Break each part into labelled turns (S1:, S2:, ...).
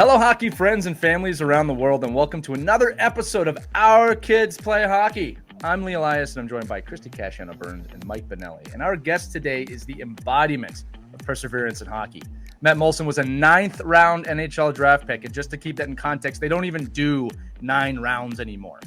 S1: Hello, hockey friends and families around the world, and welcome to another episode of Our Kids Play Hockey. I'm Lee Elias, and I'm joined by Christie Burns and Mike Benelli. And our guest today is the embodiment of perseverance in hockey. Matt Moulson was a 9th-round NHL draft pick, and just to keep that in context, they don't even do 9 rounds anymore.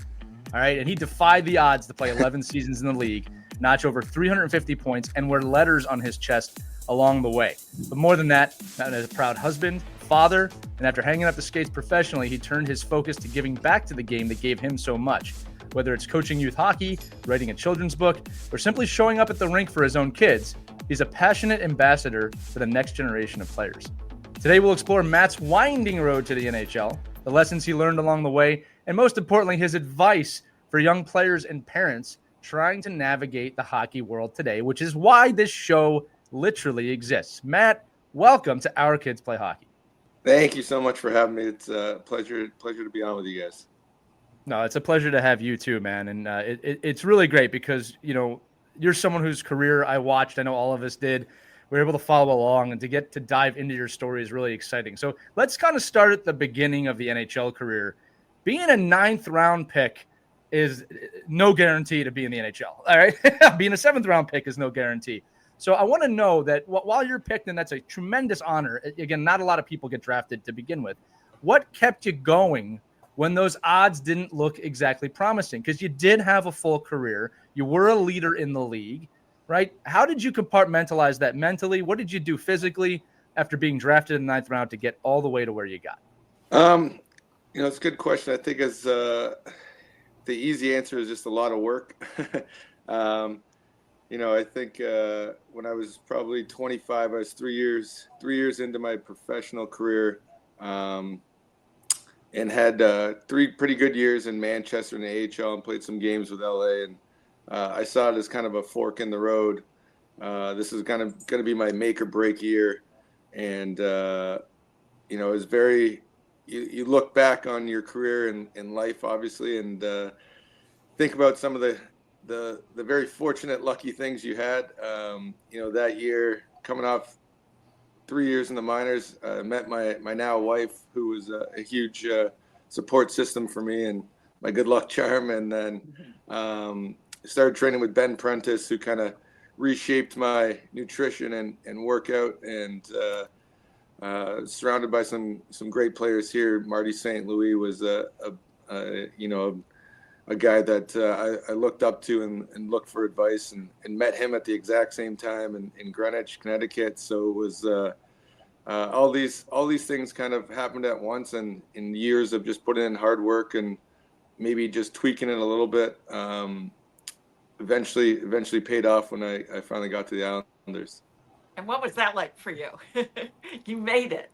S1: All right, and he defied the odds to play 11 seasons in the league, notch over 350 points, and wear letters on his chest along the way. But more than that, Matt is a proud husband, father, and after hanging up the skates professionally, he turned his focus to giving back to the game that gave him so much. Whether it's coaching youth hockey, writing a children's book, or simply showing up at the rink for his own kids, he's a passionate ambassador for the next generation of players. Today, we'll explore Matt's winding road to the NHL, the lessons he learned along the way, and most importantly, his advice for young players and parents trying to navigate the hockey world today, which is why this show literally exists. Matt, welcome to Our Kids Play Hockey.
S2: Thank you so much for having me. It's a pleasure to be on with you guys.
S1: No, it's a pleasure to have you too, man. And it's really great because, you know, you're someone whose career I watched. I know all of us did. We were able to follow along, and to get to dive into your story is really exciting. So let's kind of start at the beginning of the NHL career. Being a 9th-round pick is no guarantee to be in the NHL. All right. Being a 7th-round pick is no guarantee. So I want to know that while you're picked, and that's a tremendous honor, again, not a lot of people get drafted to begin with, what kept you going when those odds didn't look exactly promising? Because you did have a full career. You were a leader in the league, right? How did you compartmentalize that mentally? What did you do physically after being drafted in the 9th round to get all the way to where you got?
S2: It's a good question. I think the easy answer is just a lot of work. I think when I was probably 25, I was 3 years into my professional career, and had 3 pretty good years in Manchester in the AHL, and played some games with LA. And I saw it as kind of a fork in the road. This is kind of going to be my make or break year. And, it was very, you look back on your career in life, obviously, and think about some of the very fortunate, lucky things you had. That year, coming off 3 years in the minors, I met my now wife, who was a huge support system for me and my good luck charm. And then started training with Ben Prentice, who kind of reshaped my nutrition and workout, and surrounded by some great players here. Marty St. Louis was a guy that I looked up to and looked for advice, and met him at the exact same time in Greenwich, Connecticut. So it was all these things kind of happened at once, and in years of just putting in hard work and maybe just tweaking it a little bit, eventually paid off when I finally got to the Islanders.
S3: And what was that like for you? You made it.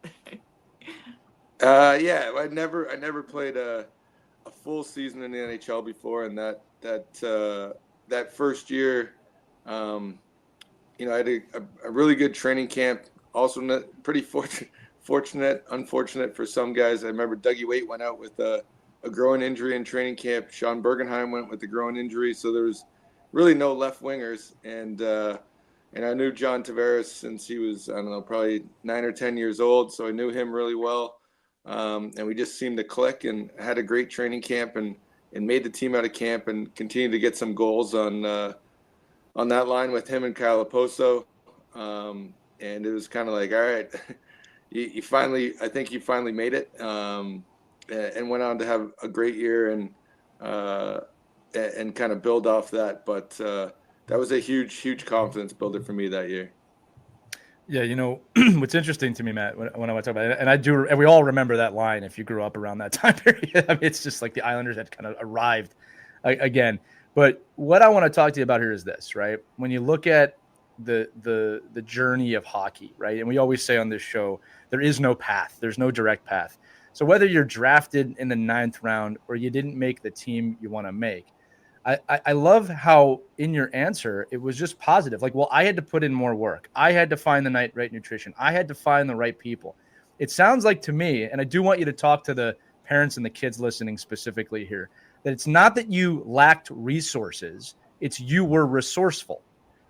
S2: Yeah, I never played a full season in the NHL before, and that first year, I had a really good training camp. Also, pretty unfortunate for some guys. I remember Dougie Waite went out with a groin injury in training camp. Sean Bergenheim went with a groin injury, so there was really no left wingers. And I knew John Tavares since he was, I don't know, probably 9 or 10 years old, so I knew him really well. And we just seemed to click, and had a great training camp, and made the team out of camp, and continued to get some goals on that line with him and Kyle Oposo. And it was kind of like, all right, I think you finally made it, and went on to have a great year and kind of build off that. But that was a huge confidence builder for me that year.
S1: Yeah, what's interesting to me, Matt, when I talk about it, and we all remember that line if you grew up around that time period. I mean, it's just like the Islanders had kind of arrived again. But what I want to talk to you about here is this, right? When you look at the journey of hockey, right? And we always say on this show, there is no path. There's no direct path. So whether you're drafted in the 9th round or you didn't make the team you want to make, I love how in your answer, it was just positive. Like, well, I had to put in more work. I had to find the right nutrition. I had to find the right people. It sounds like to me, and I do want you to talk to the parents and the kids listening specifically here, that it's not that you lacked resources. It's you were resourceful,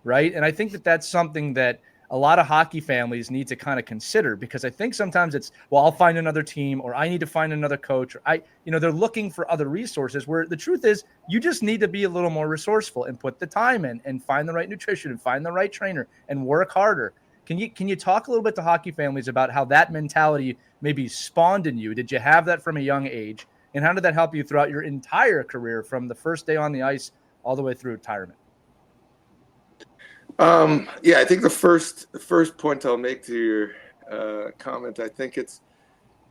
S1: right? And I think that that's something that a lot of hockey families need to kind of consider, because I think sometimes it's, well, I'll find another team, or I need to find another coach, or they're looking for other resources, where the truth is you just need to be a little more resourceful and put the time in and find the right nutrition and find the right trainer and work harder. Can you talk a little bit to hockey families about how that mentality maybe spawned in you? Did you have that from a young age? And how did that help you throughout your entire career, from the first day on the ice all the way through retirement?
S2: Yeah, I think the first point I'll make to your comment, I think it's,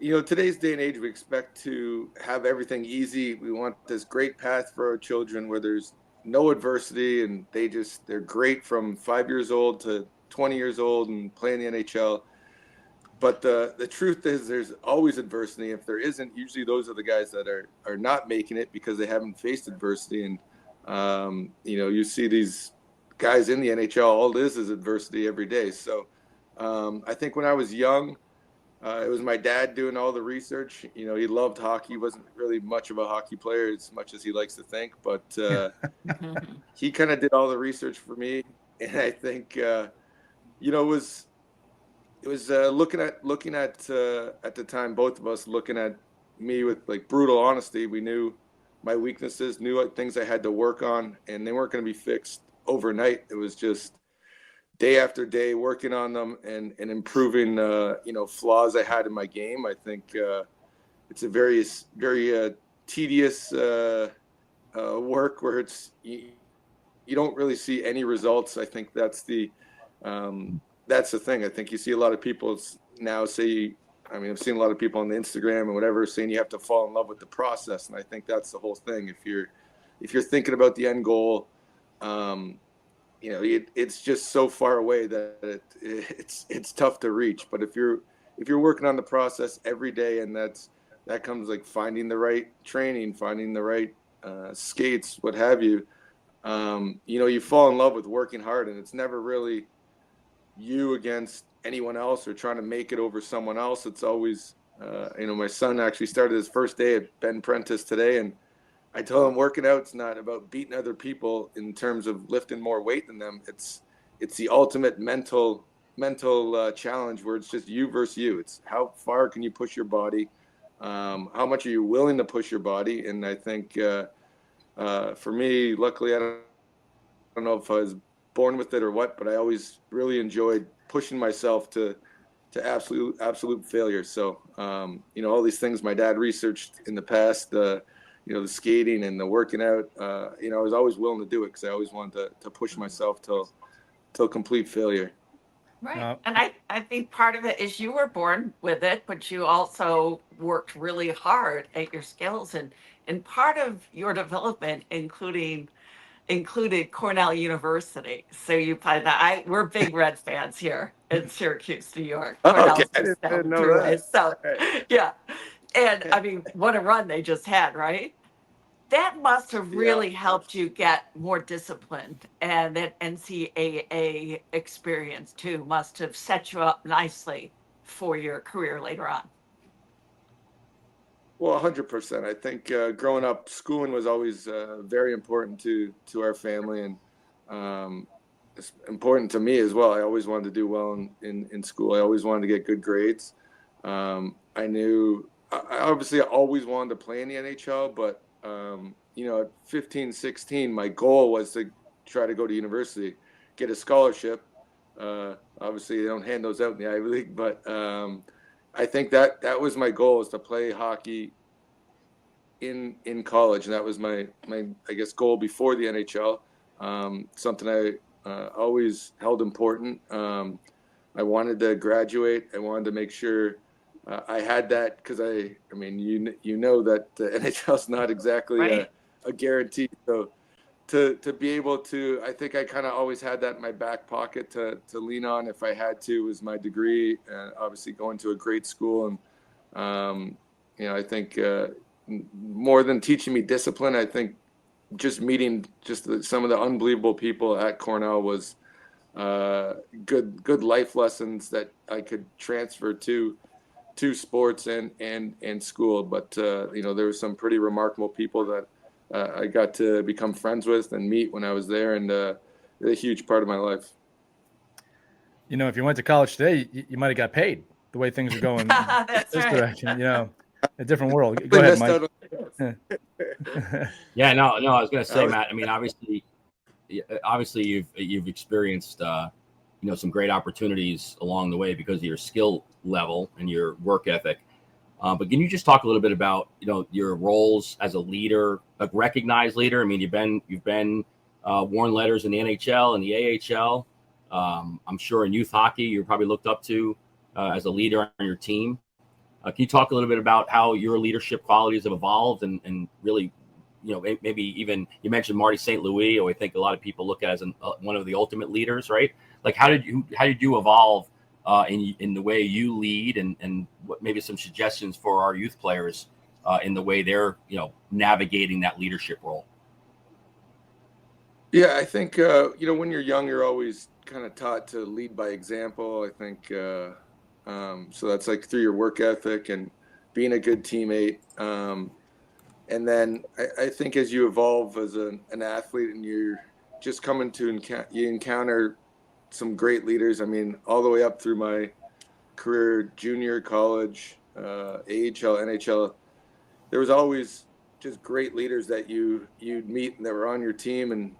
S2: today's day and age, we expect to have everything easy. We want this great path for our children where there's no adversity, and they're great from 5 years old to 20 years old and playing the NHL. But the truth is, there's always adversity. If there isn't, usually those are the guys that are not making it because they haven't faced adversity. And you see these guys in the NHL, all it is adversity every day. So I think when I was young, it was my dad doing all the research. He loved hockey. He wasn't really much of a hockey player as much as he likes to think, but he kind of did all the research for me. And I think it was looking at the time, both of us looking at me with like brutal honesty. We knew my weaknesses, knew what things I had to work on, and they weren't going to be fixed overnight. It was just day after day working on them and improving flaws I had in my game. I think it's a very tedious work where you don't really see any results. I think that's the thing. I think you see a lot of people now say, I've seen a lot of people on the Instagram and whatever saying you have to fall in love with the process, and I think that's the whole thing. If you're thinking about the end goal, it's just so far away that it's tough to reach. But if you're working on the process every day, and that comes like finding the right training, finding the right skates, what have you, you fall in love with working hard, and it's never really you against anyone else or trying to make it over someone else. It's always, my son actually started his first day at Ben Prentice today, and I told him working out's not about beating other people in terms of lifting more weight than them. It's the ultimate mental challenge where it's just you versus you. It's how far can you push your body, how much are you willing to push your body. And I think for me, luckily, I don't know if I was born with it or what, but I always really enjoyed pushing myself to absolute failure. So all these things my dad researched in the past, the skating and the working out, I was always willing to do it because I always wanted to push myself till complete failure.
S3: Right. And I think part of it is you were born with it, but you also worked really hard at your skills, and part of your development included Cornell University. So you played that. We're big Red fans here in Syracuse, New York.
S2: Okay. I didn't know that.
S3: So
S2: right.
S3: yeah. And what a run they just had, right? That must have really helped you get more disciplined, and that NCAA experience too must have set you up nicely for your career later on.
S2: Well, 100%. I think growing up, schooling was always very important to our family, and it's important to me as well. I always wanted to do well in school. I always wanted to get good grades. I always wanted to play in the NHL, but at 15, 16, my goal was to try to go to university, get a scholarship. Obviously, they don't hand those out in the Ivy League, but I think that was my goal, is to play hockey in college, and that was my I guess goal before the NHL. Something I always held important. I wanted to graduate. I wanted to make sure I had that, because that the NHL is not exactly
S3: right.
S2: a guarantee. So to be able to, I think I kind of always had that in my back pocket to lean on if I had to, was my degree, obviously going to a great school. And, I think more than teaching me discipline, I think just meeting some of the unbelievable people at Cornell was good life lessons that I could transfer to sports and school. But, there were some pretty remarkable people that I got to become friends with and meet when I was there, and they're a huge part of my life.
S1: If you went to college today, you might have got paid the way things are going
S3: That's
S1: this
S3: right.
S1: direction. A different world. Go
S2: Really
S1: ahead,
S2: missed
S1: Mike.
S2: out on-
S4: Yeah, no, I was going to say,
S2: I was-
S4: Matt. I mean, obviously, you've experienced some great opportunities along the way because of your skill level and your work ethic. But can you just talk a little bit about your roles as a leader, a recognized leader? I mean, you've been worn letters in the NHL and the AHL. I'm sure in youth hockey, you're probably looked up to as a leader on your team. Can you talk a little bit about how your leadership qualities have evolved and really, maybe even you mentioned Marty St. Louis, or I think a lot of people look at as one of the ultimate leaders, right? Like how did you evolve in the way you lead, and what maybe some suggestions for our youth players in the way they're navigating that leadership role?
S2: Yeah, I think when you're young, you're always kind of taught to lead by example. I think so. That's like through your work ethic and being a good teammate. And then I think as you evolve as an athlete and you're just coming to you encounter some great leaders. I mean, all the way up through my career, junior, college, AHL, NHL, there was always just great leaders that you'd meet and that were on your team, and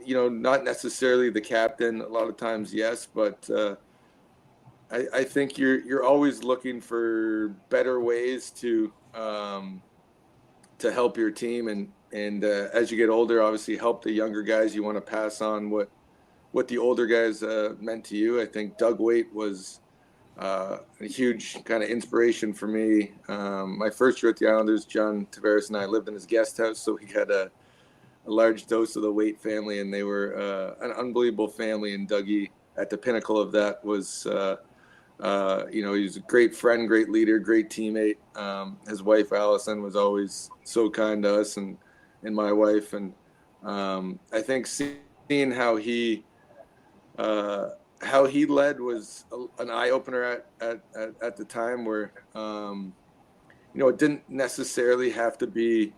S2: not necessarily the captain. A lot of times, yes, but I think you're always looking for better ways to help your team, and as you get older, obviously help the younger guys. You want to pass on what the older guys meant to you. I think Doug Waite was a huge kind of inspiration for me. My first year at the Islanders, John Tavares and I lived in his guest house, so we had a large dose of the Waite family, and they were an unbelievable family. And Dougie, at the pinnacle of that, was he was a great friend, great leader, great teammate. His wife Allison was always so kind to us and my wife, and I think seeing how he led was an eye opener at the time, where it didn't necessarily have to be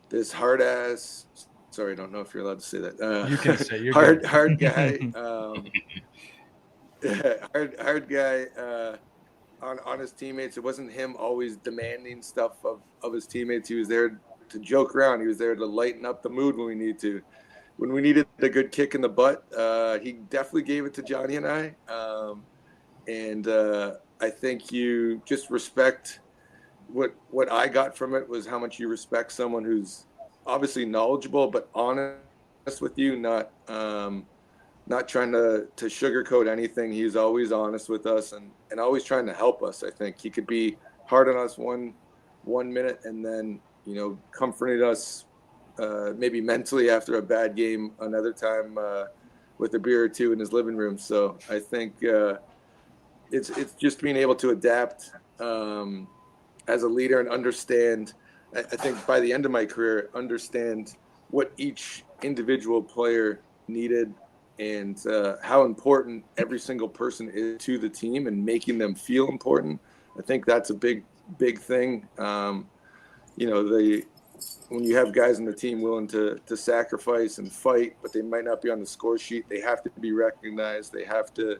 S2: this hard ass. Sorry, I don't know if you're allowed to say that.
S1: You can say you're
S2: hard guy. hard guy on his teammates. It wasn't him always demanding stuff of his teammates. He was there to joke around. He was there to lighten up the mood when we needed to. When we needed a good kick in the butt, he definitely gave it to Johnny and I. And I think you just respect what I got from it was how much you respect someone who's obviously knowledgeable but honest with you, not trying to sugarcoat anything. He's always honest with us and always trying to help us. I think he could be hard on us one minute and then comforting us maybe mentally after a bad game another time with a beer or two in his living room. So I think it's just being able to adapt as a leader and understand. I think by the end of my career, understand what each individual player needed and how important every single person is to the team and making them feel important. I think that's a big thing. When you have guys on the team willing to sacrifice and fight, but they might not be on the score sheet, they have to be recognized. They have to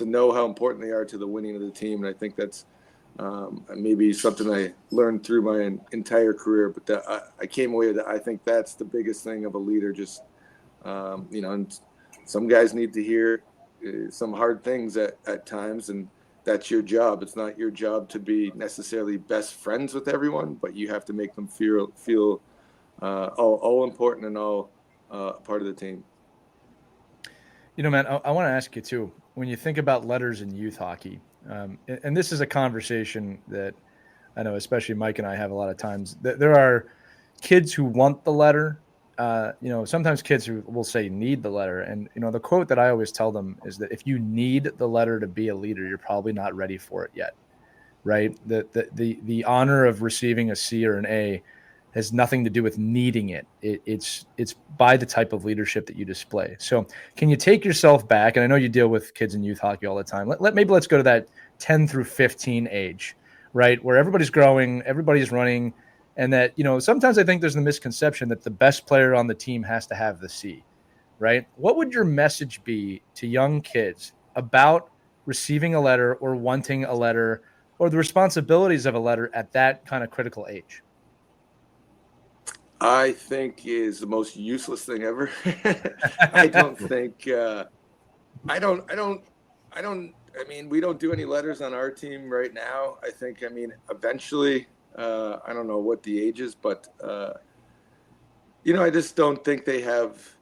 S2: know how important they are to the winning of the team. And I think that's maybe something I learned through my entire career, but that I came away with that. I think that's the biggest thing of a leader. Just, and some guys need to hear some hard things at times, and that's your job. It's not your job to be necessarily best friends with everyone, but you have to make them feel all important and all part of the team.
S1: Man, I want to ask you too, when you think about letters in youth hockey, and this is a conversation that I know especially Mike and I have a lot of times. There are kids who want the letter. Sometimes kids who will say need the letter. And, the quote that I always tell them is that if you need the letter to be a leader, you're probably not ready for it yet, right? The honor of receiving a C or an A has nothing to do with needing it. It's by the type of leadership that you display. So can you take yourself back? And I know you deal with kids in youth hockey all the time. Maybe let's go to that 10 through 15 age, right? Where everybody's growing, everybody's running. And that, sometimes I think there's the misconception that the best player on the team has to have the C, right? What would your message be to young kids about receiving a letter or wanting a letter or the responsibilities of a letter at that kind of critical age?
S2: I think is the most useless thing ever. I don't think. I don't. I mean, we don't do any letters on our team right now. I think. I mean, eventually. I don't know what the age is, but I just don't think they have.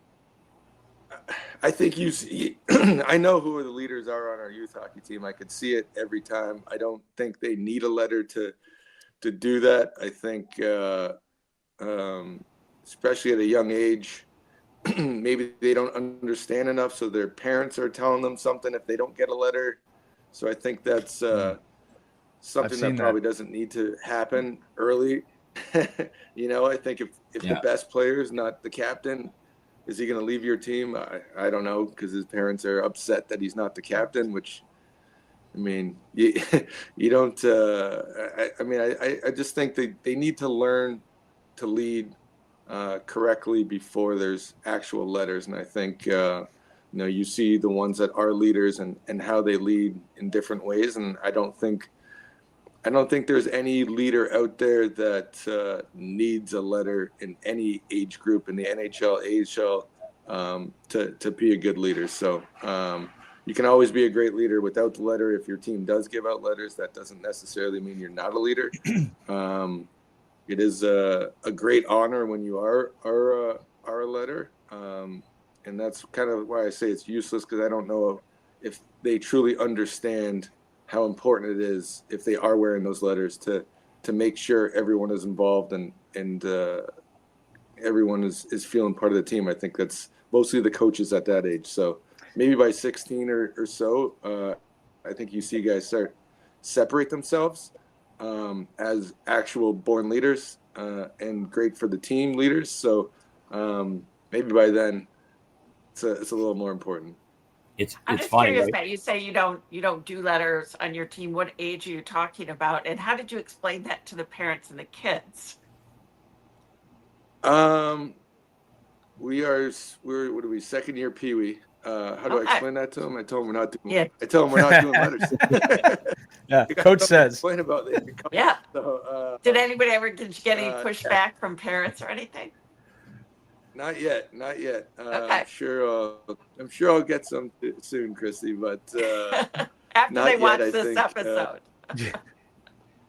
S2: I think you see, I know who the leaders are on our youth hockey team. I could see it every time. I don't think they need a letter to do that. I think, especially at a young age, maybe they don't understand enough, so their parents are telling them something if they don't get a letter. So I think that's something that probably doesn't need to happen early. I think if the best player is not the captain, is he going to leave your team? I don't know, because his parents are upset that he's not the captain, which, I mean, you don't I just think they need to learn to lead correctly before there's actual letters. And I think, you see the ones that are leaders and how they lead in different ways. And I don't think there's any leader out there that needs a letter in any age group in the NHL, AHL, to be a good leader. So you can always be a great leader without the letter. If your team does give out letters, that doesn't necessarily mean you're not a leader. It is a great honor when you are a letter, and that's kind of why I say it's useless, because I don't know if they truly understand how important it is, if they are wearing those letters, to make sure everyone is involved and everyone is feeling part of the team. I think that's mostly the coaches at that age. So maybe by 16 or so, I think you see guys separate themselves as actual born leaders and great for the team leaders. So maybe by then it's a little more important.
S3: I'm just
S4: funny,
S3: curious,
S4: right?
S3: Matt. You say you don't do letters on your team. What age are you talking about, and how did you explain that to the parents and the kids?
S2: We're what are we, second year Pee Wee? How do I explain that to them? I tell them we're not doing.
S3: Yeah.
S2: I tell them we're not doing letters.
S1: Yeah, coach says.
S2: Explain about it.
S3: Yeah.
S2: So,
S3: Did you get any pushback from parents or anything?
S2: Not yet.
S3: Okay.
S2: I'm sure I'll get some soon, Christie. But
S3: after
S2: not
S3: they
S2: yet,
S3: watch
S2: I
S3: this
S2: think,
S3: episode.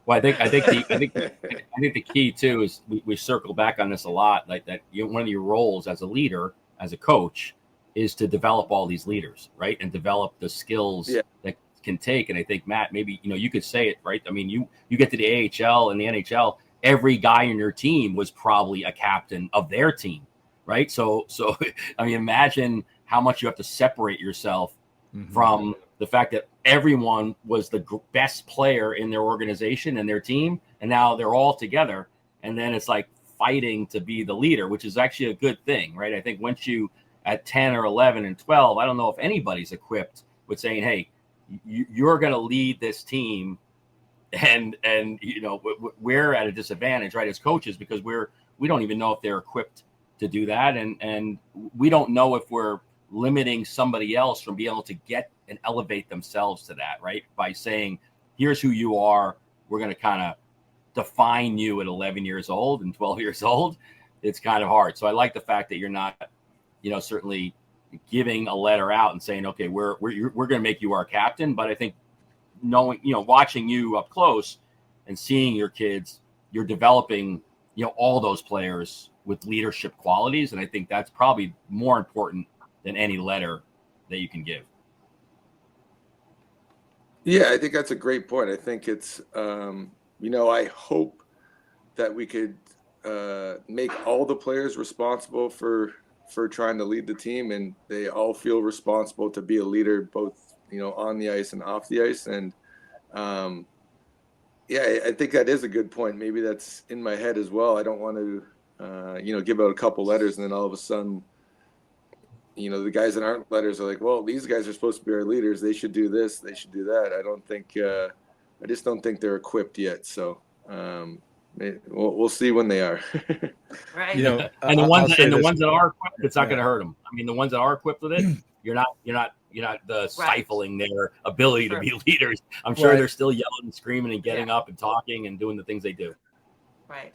S4: Well, I think the key too is we circle back on this a lot. Like that, one of your roles as a leader, as a coach, is to develop all these leaders, right, and develop the skills that can take. And I think, Matt, maybe you could say it, right. I mean, you get to the AHL and the NHL, every guy in your team was probably a captain of their team, right? So I mean, imagine how much you have to separate yourself from the fact that everyone was the best player in their organization and their team, and now they're all together, and then it's like fighting to be the leader, which is actually a good thing, right? I think once you at 10 or 11 and 12, I don't know if anybody's equipped with saying, hey, you're going to lead this team, and we're at a disadvantage, right, as coaches, because we don't even know if they're equipped to do that, and we don't know if we're limiting somebody else from being able to get and elevate themselves to that, right? By saying, here's who you are. We're going to kind of define you at 11 years old and 12 years old. It's kind of hard. So I like the fact that you're not, certainly giving a letter out and saying, okay, we're going to make you our captain. But I think knowing, watching you up close and seeing your kids, you're developing, all those players with leadership qualities. And I think that's probably more important than any letter that you can give.
S2: Yeah, I think that's a great point. I think it's, I hope that we could make all the players responsible for trying to lead the team, and they all feel responsible to be a leader, both, on the ice and off the ice. And I think that is a good point. Maybe that's in my head as well. I don't want to, give out a couple letters and then all of a sudden, the guys that aren't letters are like, well, these guys are supposed to be our leaders. They should do this. They should do that. I just don't think they're equipped yet. So we'll see when they are.
S3: Right.
S4: And the ones that are equipped, it's not going to hurt them. I mean, the ones that are equipped with it, you're not you're not the
S3: Right.
S4: stifling their ability
S3: Sure.
S4: to be leaders. I'm sure
S1: Right.
S4: they're still yelling and screaming and getting
S3: Yeah.
S4: up and talking and doing the things they do.
S3: Right.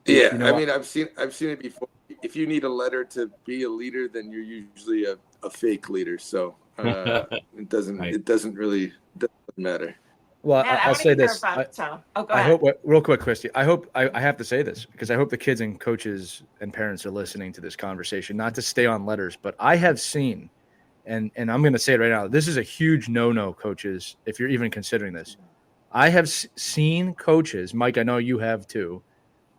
S2: Yeah,
S1: You know
S2: I
S1: what?
S2: mean, I've seen it before. If you need a letter to be a leader, then you're usually a fake leader. So it doesn't
S4: Right.
S2: really matter.
S1: Well,
S3: Matt, I
S1: I'll
S3: want to
S1: say
S3: hear
S1: this.
S3: about. Go
S1: I
S3: ahead.
S1: hope, real quick, Christy, I have to say this because I hope the kids and coaches and parents are listening to this conversation, not to stay on letters, but I have seen, and I'm going to say it right now, this is a huge no-no, coaches, if you're even considering this. I have seen coaches, Mike, I know you have too,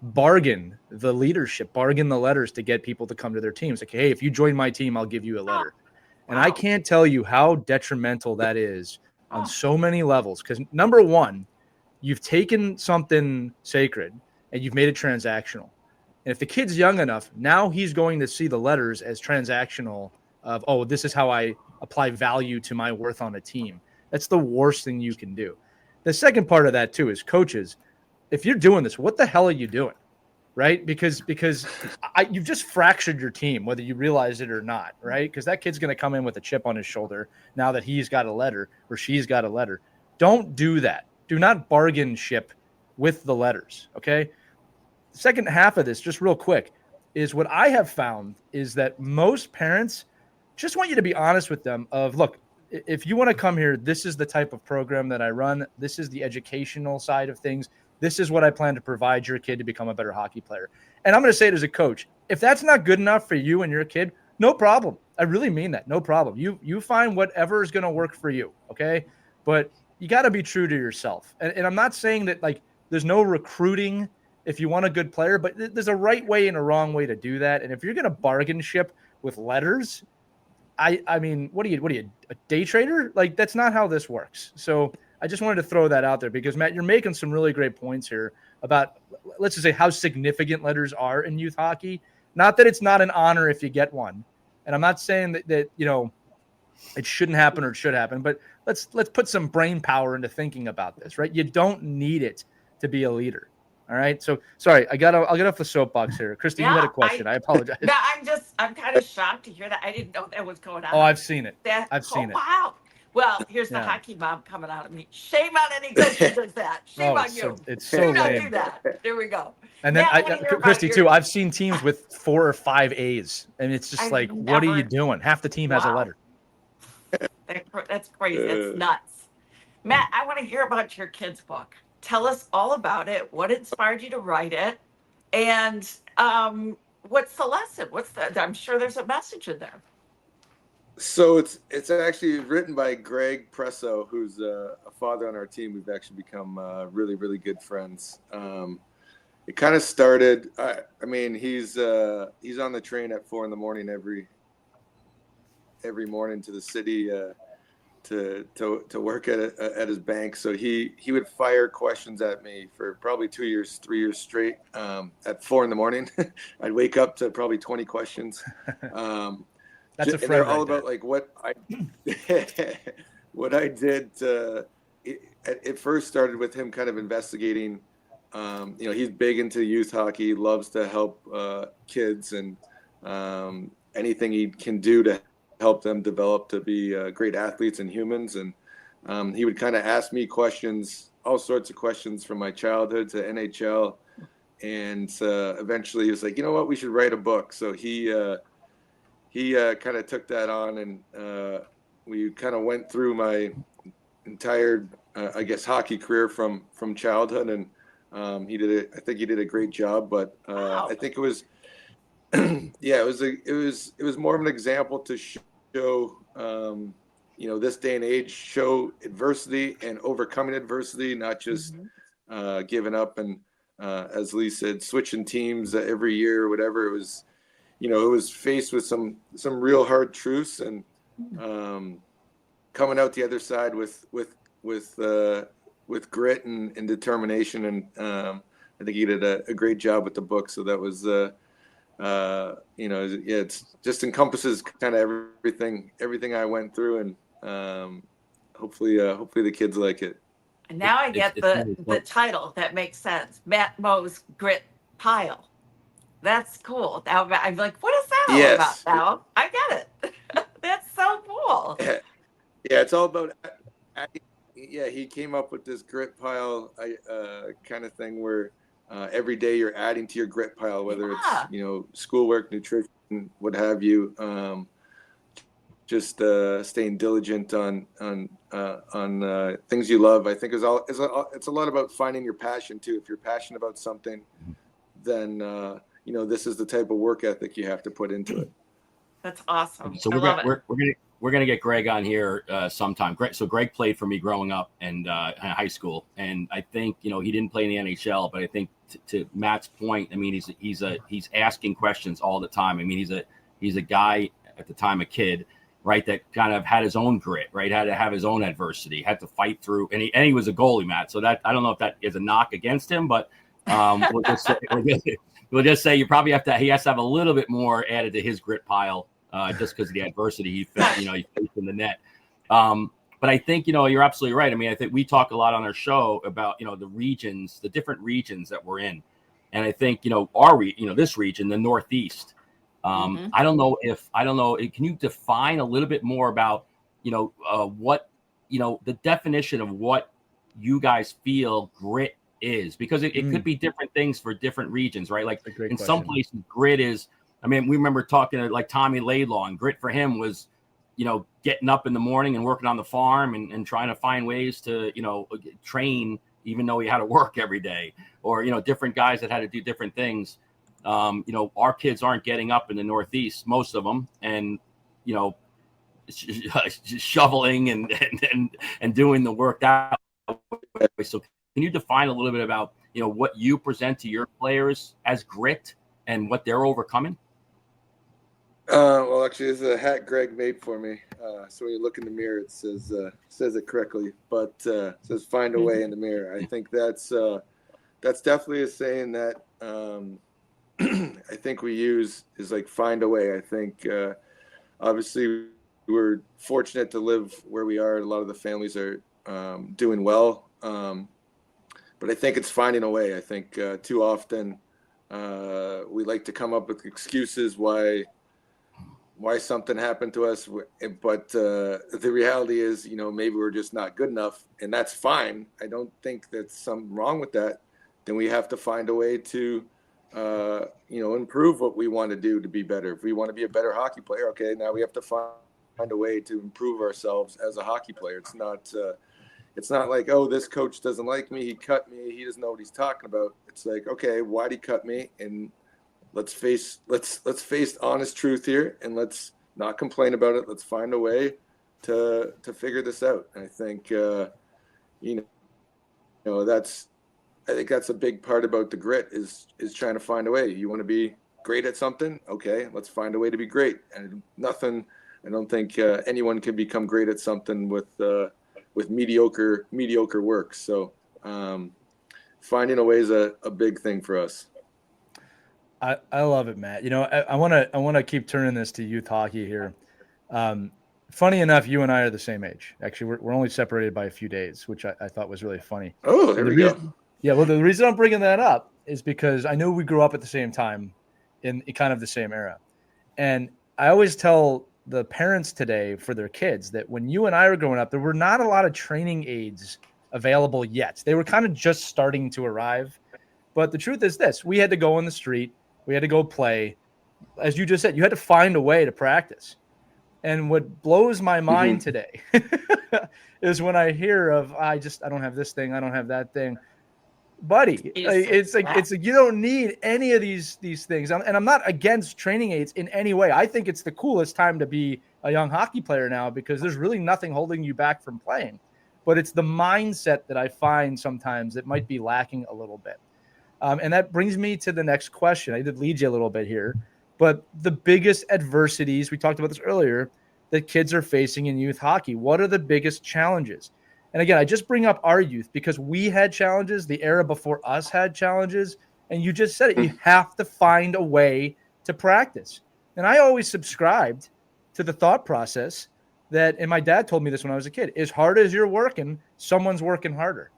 S1: bargain the leadership, bargain the letters to get people to come to their teams. Like, hey, if you join my team, I'll give you a letter. And I
S3: Wow.
S1: can't tell you how detrimental that is on
S3: Oh.
S1: so many levels. Because number one, you've taken something sacred and you've made it transactional. And if the kid's young enough, now he's going to see the letters as transactional of, oh, this is how I apply value to my worth on a team. That's the worst thing you can do. The second part of that too is coaches. If you're doing this, what the hell are you doing? Right? Because you've just fractured your team, whether you realize it or not, right? Because that kid's going to come in with a chip on his shoulder now that he's got a letter or she's got a letter. Don't do that. Do not bargain ship with the letters, okay? The second half of this, just real quick, is what I have found is that most parents just want you to be honest with them of, look, if you want to come here, this is the type of program that I run. This is the educational side of things. This is what I plan to provide your kid to become a better hockey player. And I'm going to say it as a coach. If that's not good enough for you and your kid, no problem. I really mean that. No problem. You find whatever is going to work for you, okay? But you got to be true to yourself. And I'm not saying that, like, there's no recruiting if you want a good player, but there's a right way and a wrong way to do that. And if you're going to bargain ship with letters, I mean, what are you, a day trader? Like, that's not how this works. So I just wanted to throw that out there because, Matt, you're making some really great points here about, let's just say, how significant letters are in youth hockey. Not that it's not an honor if you get one. And I'm not saying that you know, it shouldn't happen or it should happen, but let's put some brain power into thinking about this, right? You don't need it to be a leader. All right. So sorry, I'll get off the soapbox here. Christy, you had a question. I apologize.
S3: No, I'm kind of shocked to hear that. I didn't know that was going on.
S1: Oh, I've seen it. I've seen it.
S3: Wow. Well, here's the hockey mom coming out of me. Shame on any coach who does that. Shame on you.
S1: It's so
S3: do not
S1: lame.
S3: do that. There we go.
S1: And then Christy
S3: your...
S1: too. I've seen teams with 4 or 5 A's, and it's just what are you doing? Half the team has a letter.
S3: That's crazy. That's nuts. Matt, I want to hear about your kids' book. Tell us all about it. What inspired you to write it? And what's the lesson? I'm sure there's a message in there.
S2: So it's actually written by Greg Presso, who's a father on our team. We've actually become really, really good friends. It kind of started. I mean, he's on the train at 4 a.m. every morning to the city to work at his bank. So he would fire questions at me for probably 3 years straight at 4 a.m. I'd wake up to probably 20 questions.
S1: That's a friend.
S2: They're all about like what I did. It first started with him kind of investigating. He's big into youth hockey, loves to help kids and anything he can do to help them develop to be great athletes and humans. And he would kind of ask me questions, all sorts of questions from my childhood to NHL. And eventually he was like, you know what, we should write a book. So he kind of took that on, and we kind of went through my entire, hockey career from childhood. And I think he did a great job, but I think it was, it was more of an example to show, this day and age, show adversity and overcoming adversity, not just giving up and, as Lee said, switching teams every year or whatever. It was, it was faced with some real hard truths, and coming out the other side with grit and determination. And I think he did a great job with the book. So that was, it's just encompasses kind of everything I went through, and hopefully the kids like it.
S3: And now I get the title. That makes sense. Matt Mo's Grit Pile. That's cool. Now I'm like, what is that all about now? I get it. That's so cool.
S2: Yeah, it's all about. Yeah, he came up with this grit pile kind of thing where every day you're adding to your grit pile, whether it's schoolwork, nutrition, what have you. Just staying diligent on things you love. I think it's a lot about finding your passion too. If you're passionate about something, then this is the type of work ethic you have to put into it.
S3: That's awesome.
S4: So we're gonna get Greg on here sometime. Greg played for me growing up and in high school, and I think he didn't play in the NHL, but I think to Matt's point, I mean he's asking questions all the time. I mean he's a guy at the time, a kid, right, that kind of had his own grit, right, had to have his own adversity, had to fight through, and he was a goalie, Matt. So that I don't know if that is a knock against him, but we'll just say you probably he has to have a little bit more added to his grit pile. Just because of the adversity he faced in the net. But I think, you're absolutely right. I mean, I think we talk a lot on our show about, the different regions that we're in. And I think, this region, the Northeast, I don't know. Can you define a little bit more about, what, the definition of what you guys feel grit is? Because it could be different things for different regions, right? Like in some places, grit is, I mean, we remember talking to like Tommy Laidlaw, and grit for him was, getting up in the morning and working on the farm and trying to find ways to, train, even though he had to work every day, or, different guys that had to do different things. Our kids aren't getting up in the Northeast, most of them, and, shoveling and doing the work that way. So can you define a little bit about, what you present to your players as grit and what they're overcoming?
S2: Well, actually, this is a hat Greg made for me. So when you look in the mirror, it says it correctly, but it says "find a way" in the mirror. I think that's definitely a saying that I think we use is like "find a way." I think obviously we're fortunate to live where we are. A lot of the families are doing well, but I think it's finding a way. I think too often we like to come up with excuses why something happened to us, but the reality is, maybe we're just not good enough, and that's fine. I don't think there's something wrong with that. Then we have to find a way to, improve what we want to do to be better. If we want to be a better hockey player, okay, now we have to find a way to improve ourselves as a hockey player. It's not like, oh, this coach doesn't like me, he cut me, he doesn't know what he's talking about. It's like, okay, why'd he cut me? And let's face honest truth here, and let's not complain about it. Let's find a way to figure this out. And I think I think that's a big part about the grit is trying to find a way. You want to be great at something, okay? Let's find a way to be great. And I don't think anyone can become great at something with mediocre work. So finding a way is a big thing for us.
S1: I love it, Matt. I want to keep turning this to youth hockey here. Funny enough, you and I are the same age. Actually, we're only separated by a few days, which I thought was really funny.
S2: Oh, there we go.
S1: Yeah, well, the reason I'm bringing that up is because I know we grew up at the same time in kind of the same era. And I always tell the parents today for their kids that when you and I were growing up, there were not a lot of training aids available yet. They were kind of just starting to arrive. But the truth is this: we had to go on the street. We had to go play. As you just said, you had to find a way to practice. And what blows my mind today is when I hear of, I don't have this thing, I don't have that thing. Buddy, it's like you don't need any of these things. And I'm not against training aids in any way. I think it's the coolest time to be a young hockey player now because there's really nothing holding you back from playing. But it's the mindset that I find sometimes that might be lacking a little bit. And that brings me to the next question. I did lead you a little bit here, but the biggest adversities, we talked about this earlier, that kids are facing in youth hockey. What are the biggest challenges? And again, I just bring up our youth because we had challenges. The era before us had challenges. And you just said it. You have to find a way to practice. And I always subscribed to the thought process that, and my dad told me this when I was a kid, as hard as you're working, someone's working harder.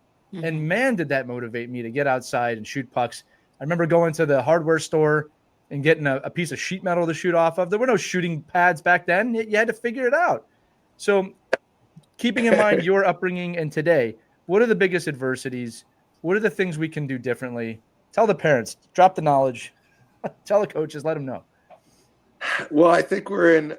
S1: And man, did that motivate me to get outside and shoot pucks. I remember going to the hardware store and getting a piece of sheet metal to shoot off of. There were no shooting pads back then. You had to figure it out. So keeping in mind your upbringing and today, what are the biggest adversities? What are the things we can do differently? Tell the parents, drop the knowledge, tell the coaches, let them know.
S2: Well, I think we're in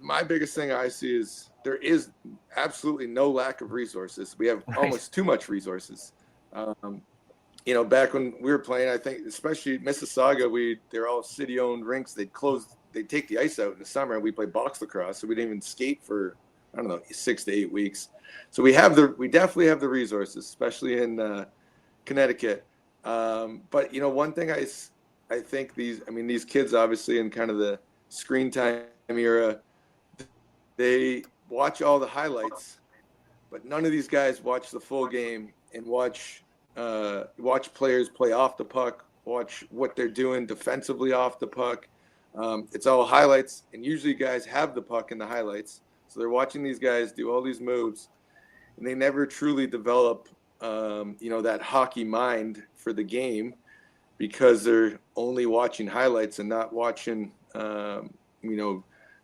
S2: my biggest thing I see is there is absolutely no lack of resources. We have almost too much resources. Back when we were playing, I think especially Mississauga, they're all city-owned rinks. They'd take the ice out in the summer, and we play box lacrosse, so we didn't even skate for 6 to 8 weeks. So we definitely have the resources, especially in Connecticut. But one thing I think these kids obviously in kind of the screen time era, they watch all the highlights, but none of these guys watch the full game and watch players play off the puck, watch what they're doing defensively off the puck. It's all highlights, and usually guys have the puck in the highlights. So they're watching these guys do all these moves, and they never truly develop, that hockey mind for the game because they're only watching highlights and not watching,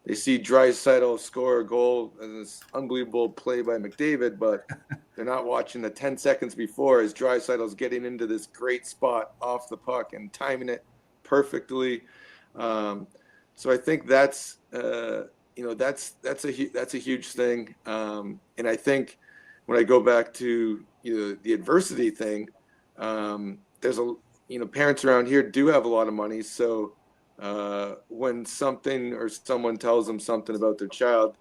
S2: they see Draisaitl score a goal and this unbelievable play by McDavid, but they're not watching the 10 seconds before as Draisaitl's getting into this great spot off the puck and timing it perfectly. So I think that's a huge thing. And I think when I go back to the adversity thing, there's parents around here do have a lot of money, so when something or someone tells them something about their child,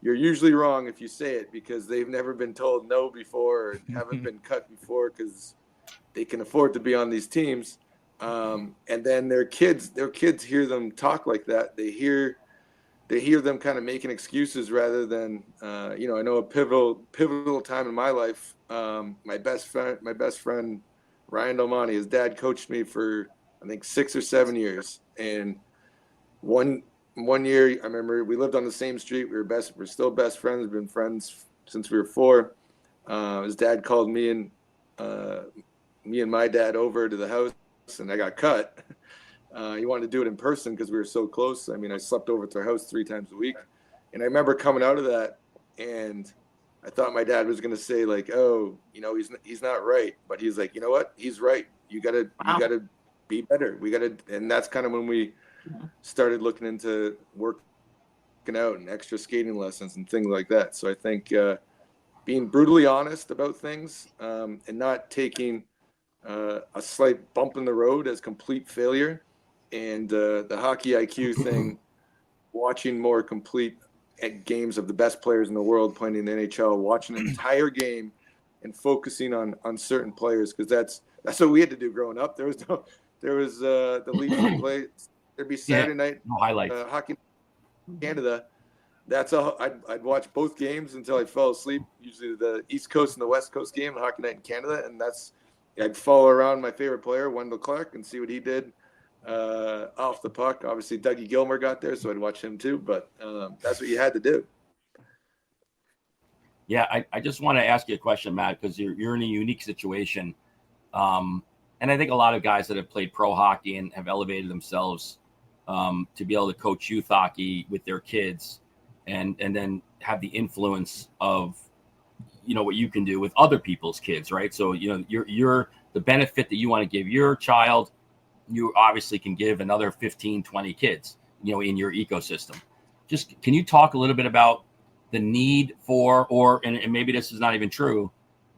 S2: you're usually wrong if you say it because they've never been told no before or haven't been cut before because they can afford to be on these teams. And then their kids hear them talk like that. They hear them kind of making excuses rather than, I know a pivotal time in my life. My best friend, Ryan Delmonte, his dad coached me for, I think 6 or 7 years. And one year, I remember we lived on the same street. We're still best friends. We've been friends since we were 4. His dad called me and my dad over to the house, and I got cut. He wanted to do it in person because we were so close. I mean, I slept over at their house 3 times a week. And I remember coming out of that, and I thought my dad was going to say like, "Oh, he's not right," but he's like, "You know what? He's right. You gotta be better. And that's kind of when we started looking into working out and extra skating lessons and things like that. So I think being brutally honest about things and not taking a slight bump in the road as complete failure, and the hockey IQ thing, watching more complete games of the best players in the world playing in the NHL, watching an entire game and focusing on certain players, because that's what we had to do growing up. There was the league would play. There'd be Saturday night
S4: no highlights.
S2: Hockey in Canada. That's all. I'd watch both games until I fell asleep. Usually the East Coast and the West Coast game, Hockey Night in Canada, and I'd follow around my favorite player, Wendell Clark, and see what he did off the puck. Obviously, Dougie Gilmour got there, so I'd watch him too. But that's what you had to do.
S4: Yeah, I just want to ask you a question, Matt, because you're in a unique situation. And I think a lot of guys that have played pro hockey and have elevated themselves to be able to coach youth hockey with their kids and then have the influence of, what you can do with other people's kids, right? So, you're the benefit that you want to give your child, you obviously can give another 15, 20 kids, in your ecosystem. Just, can you talk a little bit about the need for, and maybe this is not even true,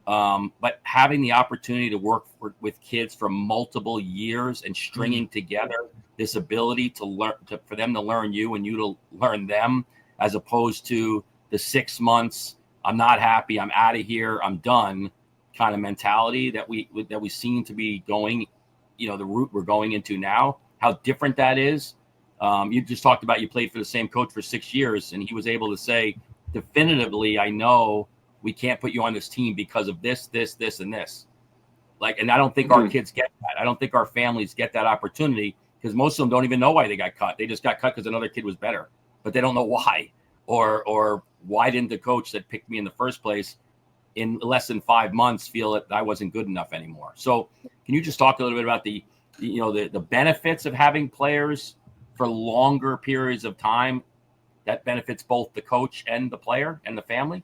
S4: but having the opportunity to work with kids for multiple years and stringing together this ability to learn, for them to learn you and you to learn them, as opposed to the 6 months, I'm not happy, I'm out of here, I'm done kind of mentality that we seem to be going, the route we're going into now, how different that is. You just talked about you played for the same coach for 6 years, and he was able to say definitively, I know we can't put you on this team because of this, and this. And I don't think our kids get that. I don't think our families get that opportunity, because most of them don't even know why they got cut. They just got cut because another kid was better, but they don't know why, or why didn't the coach that picked me in the first place in less than 5 months feel that I wasn't good enough anymore. So can you just talk a little bit about the benefits of having players for longer periods of time that benefits both the coach and the player and the family?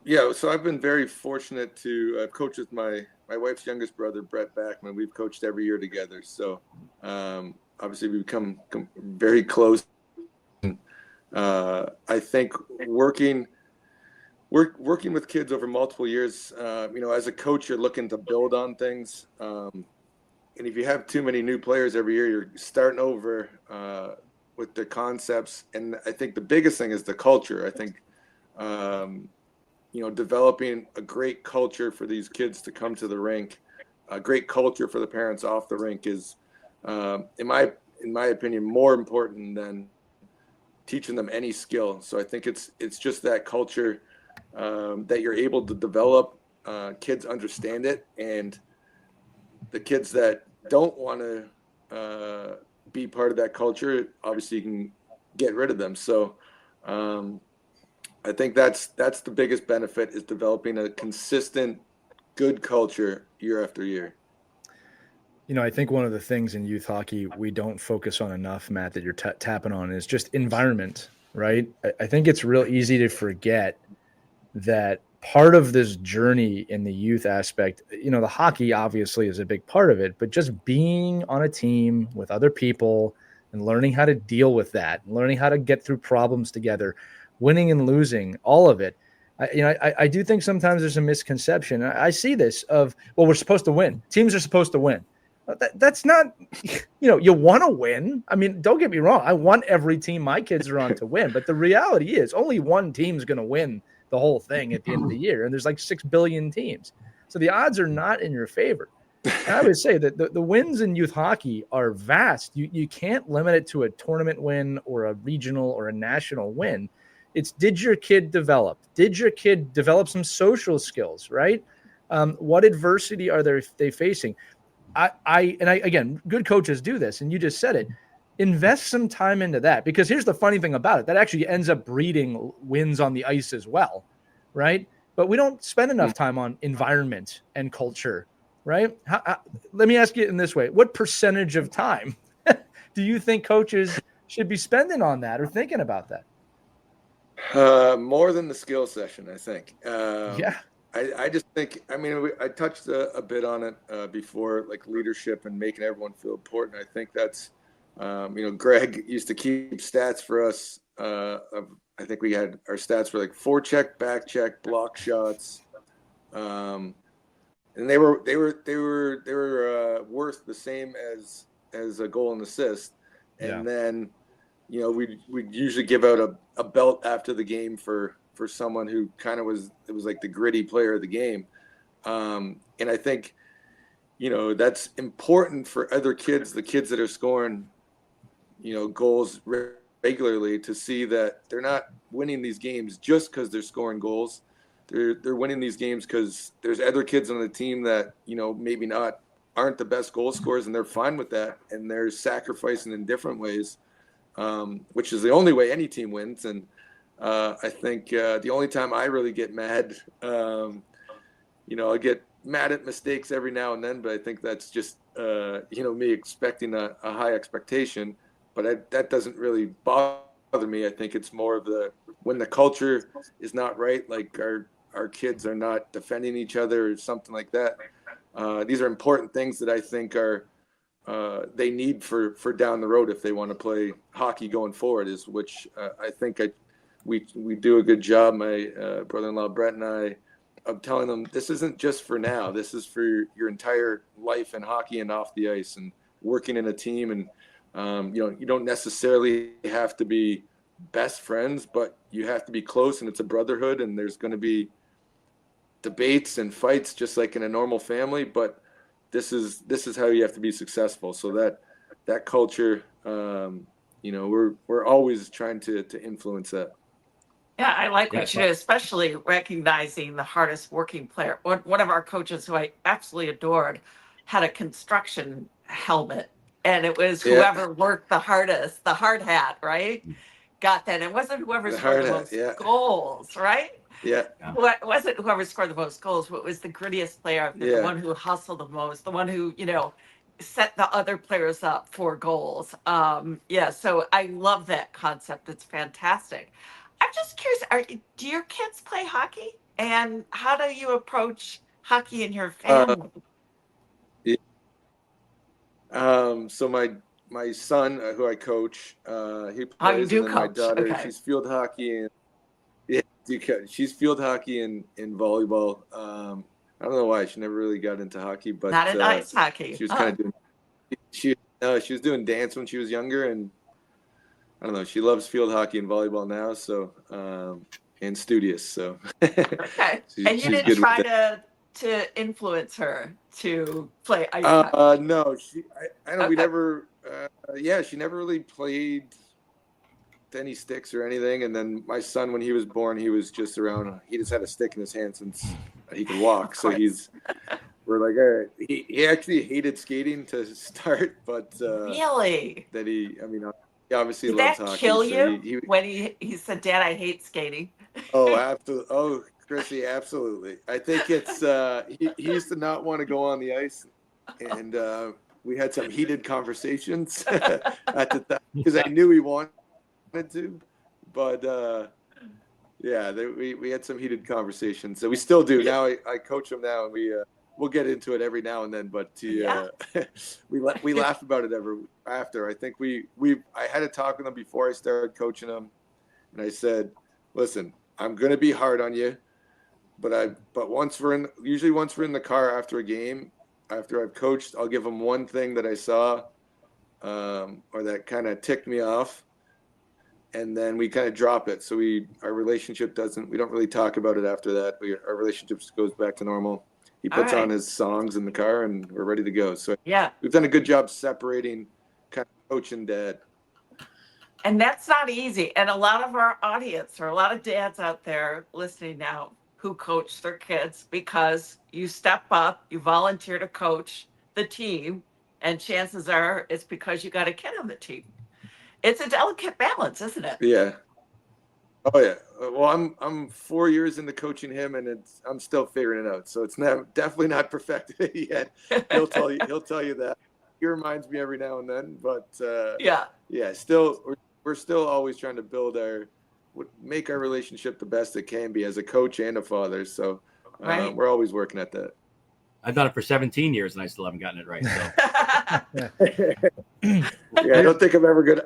S2: Yeah, so I've been very fortunate to coach with my wife's youngest brother, Brett Backman. We've coached every year together. So obviously we become very close. I think working with kids over multiple years, as a coach, you're looking to build on things. And if you have too many new players every year, you're starting over with the concepts. And I think the biggest thing is the culture. I think, developing a great culture for these kids to come to the rink, a great culture for the parents off the rink is, in my opinion, more important than teaching them any skill. So I think it's just that culture that you're able to develop. Kids understand it, and the kids that don't want to be part of that culture, obviously you can get rid of them. So I think that's the biggest benefit, is developing a consistent, good culture year after year.
S1: I think one of the things in youth hockey we don't focus on enough, Matt, that you're tapping on is just environment, right? I think it's real easy to forget that part of this journey in the youth aspect, the hockey obviously is a big part of it, but just being on a team with other people and learning how to deal with that, learning how to get through problems together, winning and losing, all of it. I do think sometimes there's a misconception. I see this of, well, we're supposed to win. Teams are supposed to win. That's not, you want to win. I mean, don't get me wrong. I want every team my kids are on to win, but the reality is only one team's going to win the whole thing at the end of the year. And there's like 6 billion teams. So the odds are not in your favor. And I would say that the wins in youth hockey are vast. You can't limit it to a tournament win or a regional or a national win. It's, did your kid develop? Did your kid develop some social skills, right? What adversity are they facing? Again, good coaches do this, and you just said it. Invest some time into that, because here's the funny thing about it. That actually ends up breeding wins on the ice as well, right? But we don't spend enough time on environment and culture, right? Let me ask you in this way. What percentage of time do you think coaches should be spending on that or thinking about that?
S2: More than the skill session, I think.
S1: Yeah.
S2: I just think, I touched a bit on it before, like leadership and making everyone feel important. I think that's, Greg used to keep stats for us. I think we had our stats were like forecheck, back check, block shots. And they were worth the same as a goal and assist. And then, we'd usually give out a belt after the game for someone who kind of was like the gritty player of the game. And I think, that's important for other kids, the kids that are scoring, goals regularly, to see that they're not winning these games just because they're scoring goals. They're winning these games because there's other kids on the team that, maybe aren't the best goal scorers, and they're fine with that. And they're sacrificing in different ways, which is the only way any team wins. And I think the only time I really get mad, I get mad at mistakes every now and then, but I think that's just, me expecting a high expectation. But that doesn't really bother me. I think it's more of when the culture is not right, like our kids are not defending each other or something like that. These are important things that I think are they need for down the road if they want to play hockey going forward, which I think we do a good job, my brother-in-law Brett and I, of telling them this isn't just for now. This is for your entire life in hockey and off the ice, and working in a team. And you don't necessarily have to be best friends, but you have to be close, and it's a brotherhood, and there's going to be debates and fights just like in a normal family. But this is how you have to be successful. So that culture, we're always trying to influence that.
S3: Yeah, I like what you do, especially recognizing the hardest working player. One of our coaches, who I absolutely adored, had a construction helmet, and it was whoever worked the hardest, the hard hat, right? Got that. It wasn't whoever scored the most goals, right?
S2: Yeah.
S3: It wasn't whoever scored the most goals, but it was the grittiest player, the one who hustled the most, the one who, set the other players up for goals. Yeah, so I love that concept. It's fantastic. I'm just curious, do your kids play hockey? And how do you approach hockey in your family?
S2: Yeah. So my son, who I coach, he
S3: Oh, you
S2: plays,
S3: do
S2: and then my
S3: coach.
S2: daughter,
S3: Okay.
S2: she's field hockey and she's field hockey and volleyball. I don't know why she never really got into hockey, but
S3: Not in ice hockey.
S2: she was kind of doing she was doing dance when she was younger, and I don't know, she loves field hockey and volleyball now, so and studious, so
S3: Okay. And you didn't try to influence her to play ice hockey?
S2: No, I know we
S3: Okay.
S2: never she never really played any sticks or anything. And then my son, when he was born, he was just around, he just had a stick in his hand since he could walk. So we're like, all right. He actually hated skating to start, but
S3: Really?
S2: that he obviously
S3: Did
S2: loves
S3: that
S2: hockey.
S3: kill
S2: So
S3: you when he said, "Dad, I hate skating"?
S2: Oh, absolutely. Oh, Chrissy, absolutely. I think it's he used to not want to go on the ice, and we had some heated conversations at the time because I knew he wanted to, but we had some heated conversations. So we still do now. I coach him now, and we'll get into it every now and then. But we laugh about it ever after. I think I had a talk with him before I started coaching him, and I said, "Listen, I'm going to be hard on you, but once we're in the car after a game, after I've coached, I'll give him one thing that I saw or that kind of ticked me off, and then we kind of drop it. So our relationship we don't really talk about it after that. Our relationship just goes back to normal. He puts on his songs in the car, and we're ready to go. So we've done a good job separating kind of coach and dad.
S3: And that's not easy. And a lot of our audience, or a lot of dads out there listening now who coach their kids, because you step up, you volunteer to coach the team, and chances are it's because you got a kid on the team. It's a delicate balance, isn't it?
S2: Yeah. Oh yeah. Well, I'm 4 years into coaching him, and I'm still figuring it out. So it's definitely not perfected yet. He'll tell you that. He reminds me every now and then, but still we're still always trying to make our relationship the best it can be as a coach and a father. So we're always working at that.
S4: I've done it for 17 years and I still haven't gotten it right. So.
S2: I don't think I'm ever gonna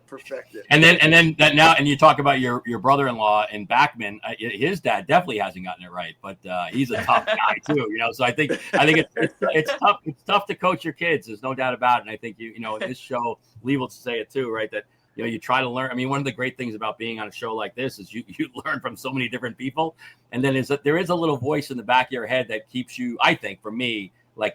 S2: perfect it.
S4: And then that now, and you talk about your brother-in-law in Backman. His dad definitely hasn't gotten it right, but he's a tough guy too. So I think it's tough. It's tough to coach your kids. There's no doubt about it. And I think in this show, Lee will say it too, right? That you try to learn. I mean, one of the great things about being on a show like this is you learn from so many different people, and then there is a little voice in the back of your head that keeps you. I think for me,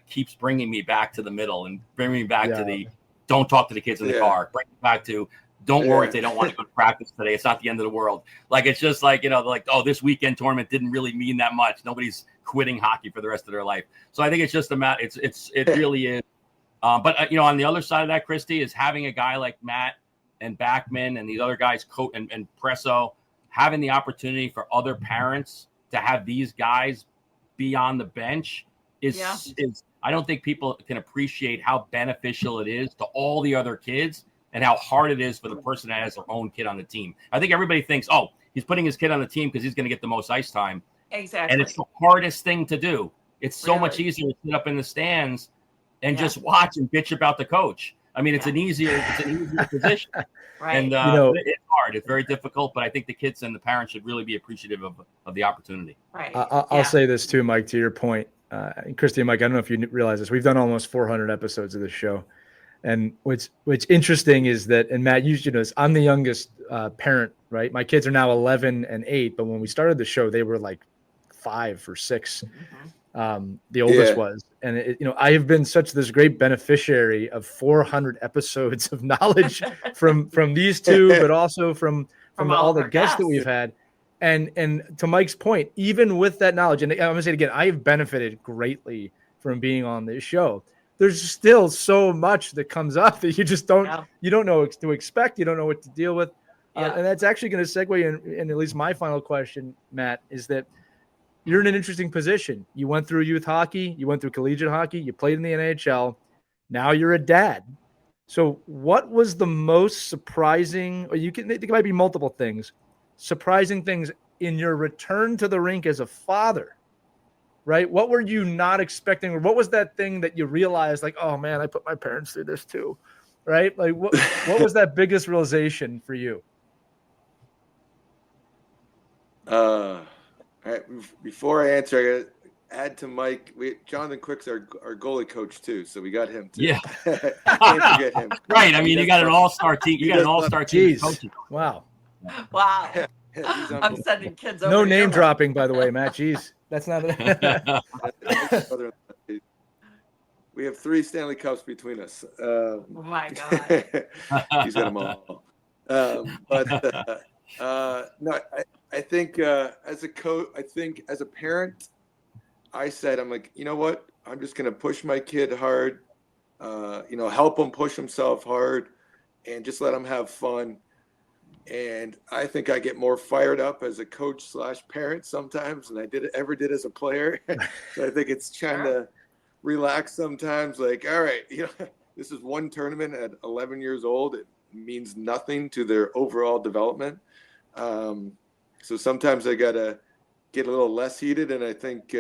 S4: keeps bringing me back to the middle and bringing me back to the don't talk to the kids in the car. Bring me back to don't worry if they don't want to go to practice today. It's not the end of the world. It's just this weekend tournament didn't really mean that much. Nobody's quitting hockey for the rest of their life. So I think it's just it really is. But on the other side of that, Christie, is having a guy like Matt and Backman and these other guys, and Presso, having the opportunity for other parents to have these guys be on the bench is I don't think people can appreciate how beneficial it is to all the other kids and how hard it is for the person that has their own kid on the team. I think everybody thinks, oh, he's putting his kid on the team because he's going to get the most ice time.
S3: Exactly.
S4: And it's the hardest thing to do. It's so much easier to sit up in the stands and just watch and bitch about the coach. I mean, it's an easier position.
S3: Right.
S4: And it's hard. It's very difficult, but I think the kids and the parents should really be appreciative of the opportunity.
S3: Right.
S1: I'll say this too, Mike, to your point. Christy and Mike, I don't know if you realize this. We've done almost 400 episodes of this show. And what's interesting is that, and Matt, you know, I'm the youngest parent, right? My kids are now 11 and 8, but when we started the show, they were like 5 or 6. The oldest was. And, I have been such this great beneficiary of 400 episodes of knowledge from these two, but also from all the guests that we've had. And to Mike's point, even with that knowledge, and I'm going to say it again, I have benefited greatly from being on this show. There's still so much that comes up that you just don't know what to expect. You don't know what to deal with. And that's actually going to segue in at least my final question, Matt, is that you're in an interesting position. You went through youth hockey, you went through collegiate hockey, you played in the NHL. Now you're a dad. So what was the most surprising, or it might be multiple things, surprising things in your return to the rink as a father, right? What were you not expecting? Or what was that thing that you realized like, oh man, I put my parents through this too, right? Like what was that biggest realization for you?
S2: All right, before I answer, I got to add to Mike. Jonathan Quick's our goalie coach too, so we got him too.
S4: Yeah,
S2: can't forget him.
S4: Right. I mean, you got an all-star team. You got an all-star team.
S1: Wow.
S3: Wow.
S2: He's
S3: I'm sending kids over.
S1: No
S3: to
S1: name
S3: Europe.
S1: dropping, by the way, Matt. Jeez, that's not.
S2: We have 3 Stanley Cups between us.
S3: Oh my God.
S2: He's got them all. No, I think as a coach, I think as a parent, I'm like, you know what? I'm just going to push my kid hard, help him push himself hard and just let him have fun. And I think I get more fired up as a coach / parent sometimes than I ever did as a player. So I think it's trying to relax sometimes. Like, all right, this is one tournament at 11 years old. It means nothing to their overall development. So sometimes I got to get a little less heated. And I think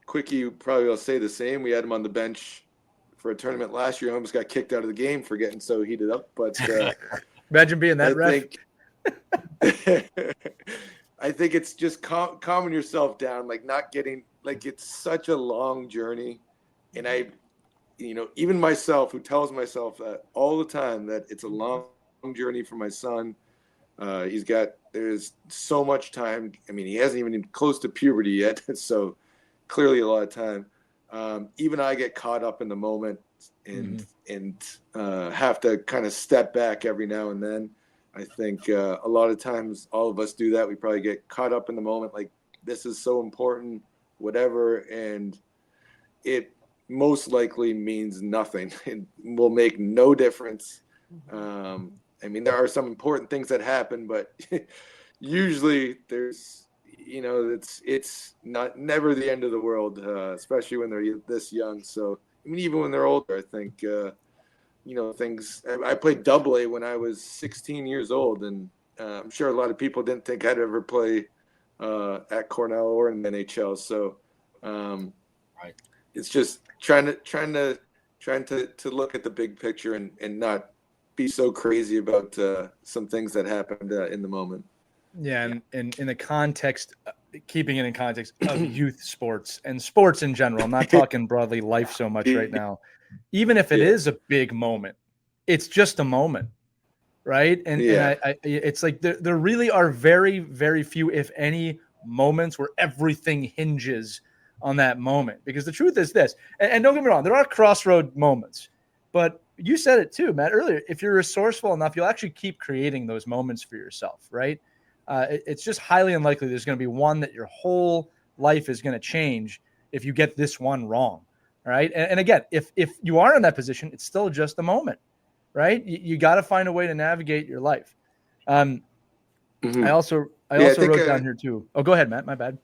S2: Quickie probably will say the same. We had him on the bench for a tournament last year. I almost got kicked out of the game for getting so heated up. But
S1: imagine being that ref.
S2: I think it's just calming yourself down, like not getting, like it's such a long journey. And I, even myself, who tells myself that all the time, that it's a long journey for my son. There's so much time. I mean, he hasn't even close to puberty yet. So clearly a lot of time. Even I get caught up in the moment and have to kind of step back every now and then. I think a lot of times all of us do that. We probably get caught up in the moment, like this is so important, whatever, and it most likely means nothing. It will make no difference. I mean, there are some important things that happen, but usually there's, it's never the end of the world, especially when they're this young. So, I mean, even when they're older, I think, things. I played AA when I was 16 years old, and I'm sure a lot of people didn't think I'd ever play at Cornell or in the NHL. So,
S4: right.
S2: It's just trying to look at the big picture and not be so crazy about some things that happened in the moment.
S1: Yeah, and in the context, keeping it in context of youth sports and sports in general, I'm not talking broadly life so much right now. Even if it is a big moment, it's just a moment, right? And I it's like there really are very, very few, if any, moments where everything hinges on that moment. Because the truth is this, and don't get me wrong, there are crossroad moments, but you said it too, Matt, earlier. If you're resourceful enough, you'll actually keep creating those moments for yourself, right? It's just highly unlikely there's going to be one that your whole life is going to change if you get this one wrong. Right. And again, if you are in that position, it's still just a moment, right? You got to find a way to navigate your life. I also wrote down here too. Oh, go ahead, Matt. My bad.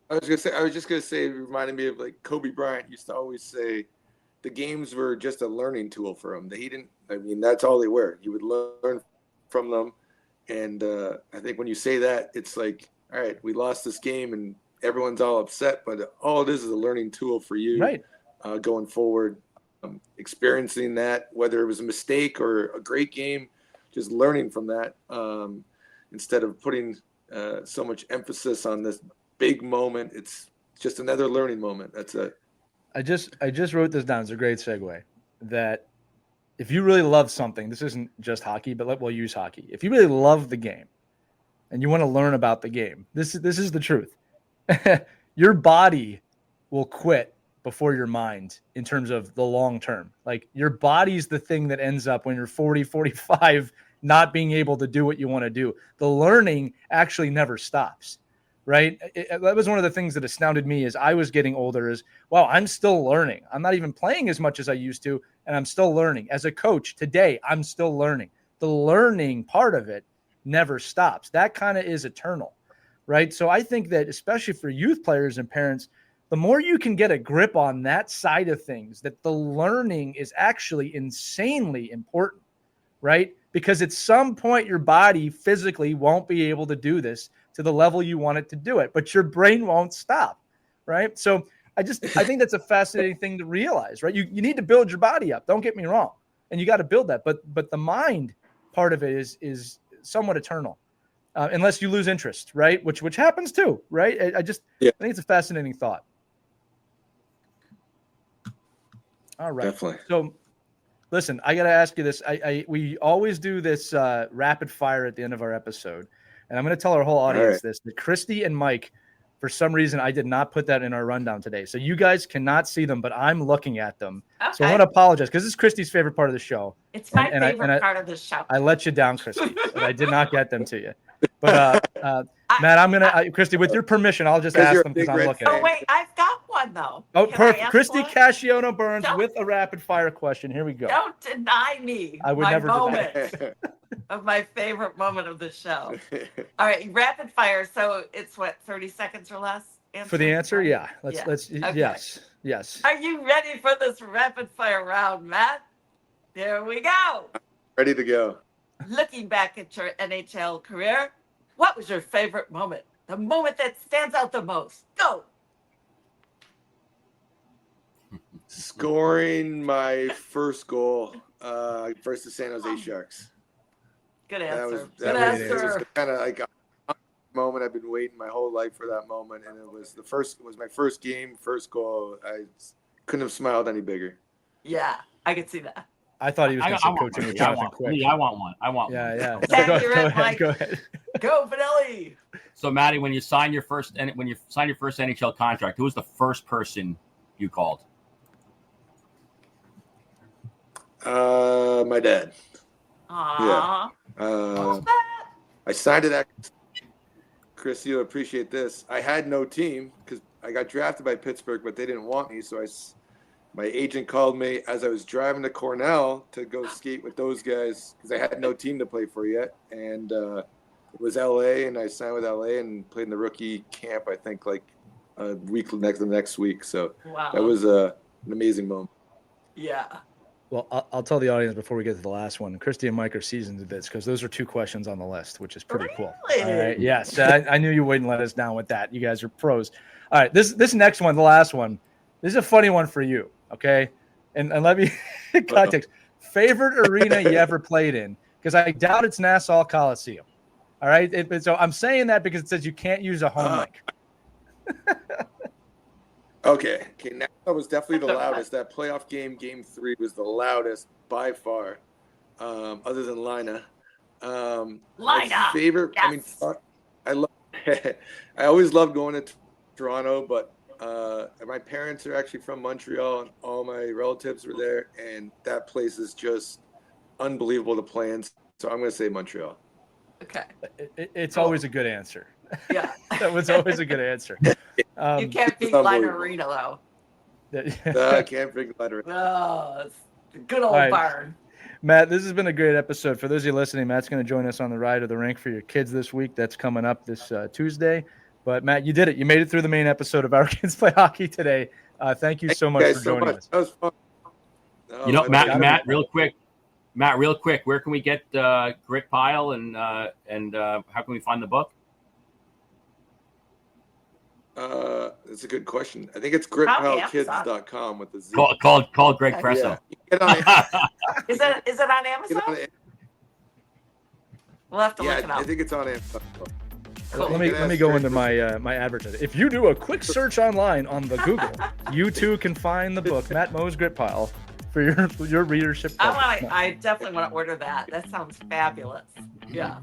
S2: I was just going to say, it reminded me of like Kobe Bryant used to always say the games were just a learning tool for him. That's all they were. You would learn from them. And I think when you say that, it's like, all right, we lost this game and everyone's all upset, but all it is a learning tool for you,
S1: right?
S2: Going forward, experiencing that, whether it was a mistake or a great game, just learning from that, instead of putting so much emphasis on this big moment. It's just another learning moment. That's it.
S1: I just wrote this down. It's a great segue. That if you really love something, this isn't just hockey, but we'll use hockey. If you really love the game and you want to learn about the game, this is the truth. Your body will quit before your mind in terms of the long term. Like your body's the thing that ends up when you're 40, 45, not being able to do what you want to do. The learning actually never stops, right? That was one of the things that astounded me as I was getting older is, wow, I'm still learning. I'm not even playing as much as I used to, and I'm still learning. As a coach today, I'm still learning. The learning part of it never stops. That kind of is eternal. right? So I think that especially for youth players and parents, the more you can get a grip on that side of things, that the learning is actually insanely important, right? Because at some point your body physically won't be able to do this to the level you want it to do it, but your brain won't stop, right? So I think that's a fascinating thing to realize, right? You need to build your body up. Don't get me wrong. And you got to build that. But the mind part of it is somewhat eternal. Unless you lose interest, right? Which happens too, right? I think it's a fascinating thought. All right.
S2: Definitely.
S1: So listen, I got to ask you this. We always do this rapid fire at the end of our episode. And I'm going to tell our whole audience this, that Christie and Mike, for some reason, I did not put that in our rundown today. So you guys cannot see them, but I'm looking at them. Okay. So I want to apologize because this is Christie's favorite part of the show.
S3: It's my favorite part of the show.
S1: I let you down, Christie, but I did not get them to you. But Matt, I'm going to, Christie, with your permission, I'll just ask them because I'm looking.
S3: Oh, wait, I've got one, though.
S1: Oh, perfect. Christie Casciano Burns with a rapid fire question. Here we go.
S3: Don't deny me.
S1: I would never
S3: deny it. Of my favorite moment of the show. All right, rapid fire. So it's what, 30 seconds or less?
S1: For the answer? Yeah. Let's
S3: okay.
S1: Yes.
S3: Are you ready for this rapid fire round, Matt? There we go.
S2: Ready to go.
S3: Looking back at your NHL career, what was your favorite moment? The moment that stands out the most? Go.
S2: Scoring my first goal versus the San Jose Sharks.
S3: Good answer.
S2: Good answer. It was kind of like a moment. I've been waiting my whole life for that moment, and it was my first game, first goal. I couldn't have smiled any bigger.
S3: Yeah, I could see that.
S1: I thought he was going to say coaching with Jonathan Quick.
S4: I want one.
S1: Yeah.
S3: Go ahead. Go, Vanelli.
S4: So, Matty, when you signed your first NHL contract, who was the first person you called?
S2: My dad.
S3: Aww.
S2: Yeah. I signed it. Chris, you'll appreciate this. I had no team because I got drafted by Pittsburgh, but they didn't want me. So my agent called me as I was driving to Cornell to go skate with those guys because I had no team to play for yet. And it was LA, and I signed with LA and played in the rookie camp, I think, like a week the next week. So that was an amazing moment.
S3: Yeah.
S1: Well, I'll tell the audience before we get to the last one. Christie and Mike are seasoned at this because those are 2 questions on the list, which is pretty cool. All right. Yes. I knew you wouldn't let us down with that. You guys are pros. All right. This next one, the last one, this is a funny one for you. Okay. And let me context. Favorite arena you ever played in? Because I doubt it's Nassau Coliseum. All right. So I'm saying that because it says you can't use a home link.
S2: Okay. Nassau was definitely the loudest. That playoff game 3, was the loudest by far, other than Lina.
S3: Lina.
S2: Favorite. Yes. I love. I always loved going to Toronto, but my parents are actually from Montreal, and all my relatives were there, and that place is just unbelievable to play in. So I'm going to say Montreal.
S3: Okay.
S1: It's always a good answer.
S3: Yeah.
S1: That was always a good answer.
S3: You can't beat Lina Arena, though.
S2: I can't beat Lina Arena.
S3: Oh, it's a good old barn.
S1: Matt, this has been a great episode. For those of you listening, Matt's going to join us on the ride of the rink for your kids this week. That's coming up this Tuesday. But, Matt, you did it. You made it through the main episode of Our Kids Play Hockey today. Thank you so much for joining us.
S2: That was fun.
S4: Matt, real quick, where can we get Grit Pile and how can we find the book?
S2: That's a good question. I think it's gritpilekids.com with the Z.
S4: Call Greg Presso.
S3: Yeah. Is it on Amazon? We'll have to look it up.
S2: I think it's on Amazon.
S1: Cool. Let me go into my my advertising. If you do a quick search online on the Google, you too can find the book Matt Mo's Grit Pile for your readership.
S3: I definitely want to order that. That sounds fabulous. Yeah.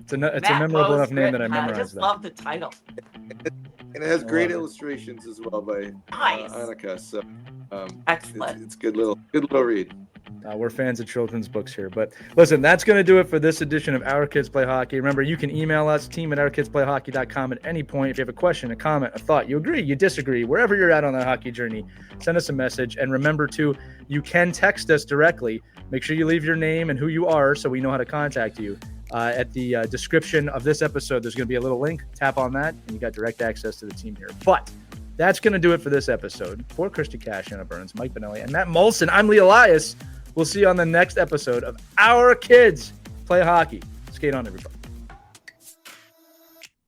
S1: It's a memorable enough name that I memorized.
S3: I just love the title.
S2: And it has great illustrations as well by Annika. So
S3: excellent.
S2: It's good little read.
S1: We're fans of children's books here. But listen, that's going to do it for this edition of Our Kids Play Hockey. Remember, you can email us, team@ourkidsplayhockey.com at any point. If you have a question, a comment, a thought, you agree, you disagree, wherever you're at on the hockey journey, send us a message. And remember, too, you can text us directly. Make sure you leave your name and who you are so we know how to contact you. At the description of this episode, there's going to be a little link. Tap on that, and you got direct access to the team here. But that's going to do it for this episode. For Christie Cash, Anna Burns, Mike Benelli, and Matt Moulson, I'm Lee Elias. We'll see you on the next episode of Our Kids Play Hockey. Skate on, everybody.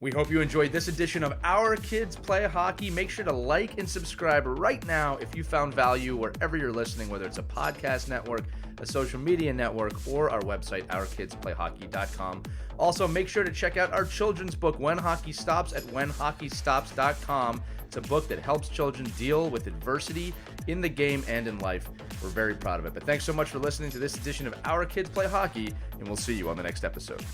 S1: We hope you enjoyed this edition of Our Kids Play Hockey. Make sure to like and subscribe right now if you found value wherever you're listening, whether it's a podcast network, a social media network, or our website, ourkidsplayhockey.com. Also, make sure to check out our children's book, When Hockey Stops, at whenhockeystops.com. It's a book that helps children deal with adversity in the game and in life. We're very proud of it. But thanks so much for listening to this edition of Our Kids Play Hockey, and we'll see you on the next episode.